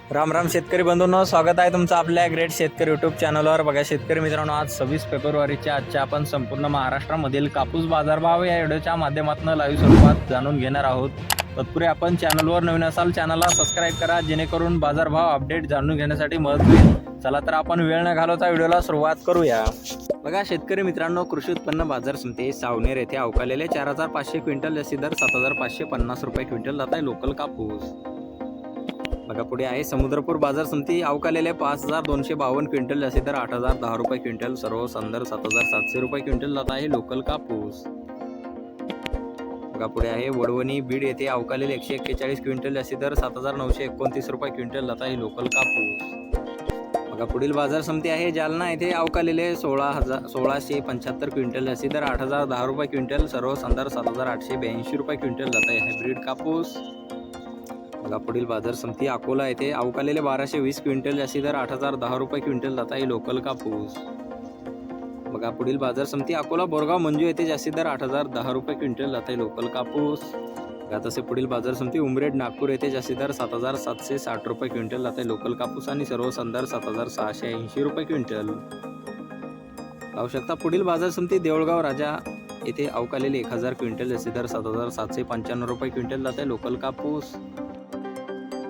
राम राम शेतकरी बंधूंनो, स्वागत आहे तुमचं आपल्या ग्रेट शेतकरी यूट्यूब चॅनलवर। बघा शेतकरी मित्रांनो, आज 26 फेब्रुवारीच्या आजच्या आपण संपूर्ण महाराष्ट्रामधील कापूस बाजारभाव या व्हिडिओच्या माध्यमातून लाईव्ह स्वरूपात जाणून घेणार आहोत। तत्पूर्वी आपण चॅनलवर नवीन असाल चॅनलला सबस्क्राईब करा, जेणेकरून बाजारभाव अपडेट जाणून घेण्यासाठी मदत होईल। चला तर आपण वेळ न घालवता व्हिडिओला सुरुवात करूया। बघा शेतकरी मित्रांनो, कृषी उत्पन्न बाजार समिती सावनेर येथे अवकालेले 4500 क्विंटल जास्ती दर 7550 रुपये क्विंटल जात आहे लोकल कापूस। बघा पुढे आहे समुद्रपूर बाजार समिती अवकालेले 5252 क्विंटल जास्ती दर 8010 रुपये क्विंटल, सर्व संदर 7700 रुपये क्विंटल जात आहे लोकल कापूस। बघा पुढे आहे वडवणी बीड येथे अवकालेले 141 क्विंटल जास्ती दर 7929 रुपये क्विंटल जात आहे लोकल कापूस। बघा पुढील बाजार समिती आहे जालना येथे अवकालेले 1675 क्विंटल जास्ती दर 8010 रुपये क्विंटल, सर्व संदर 7882 रुपये क्विंटल जात आहे हायब्रिड कापूस। बघा पुढील बाजार समिती अकोला येथे अवकालेले 1220 क्विंटल जास्ती दर 8010 रुपये क्विंटल जात आहे लोकल कापूस। बघा पुढील बाजार समिती अकोला बोरगाव मंजू येथे जास्ती दर 8010 रुपये क्विंटल जात आहे लोकल कापूस। बघा तसे पुढील बाजार समिती उमरेड नागपूर येथे जास्ती दर 7760 रुपये क्विंटल जात आहे लोकल कापूस आणि सर्व संदर 7680 रुपये क्विंटल। पाहू शकता पुढील बाजार समिती देऊळगाव राजा येथे अवकालेले 1000 क्विंटल जास्ती दर 7795 रुपये क्विंटल जात आहे लोकल कापूस।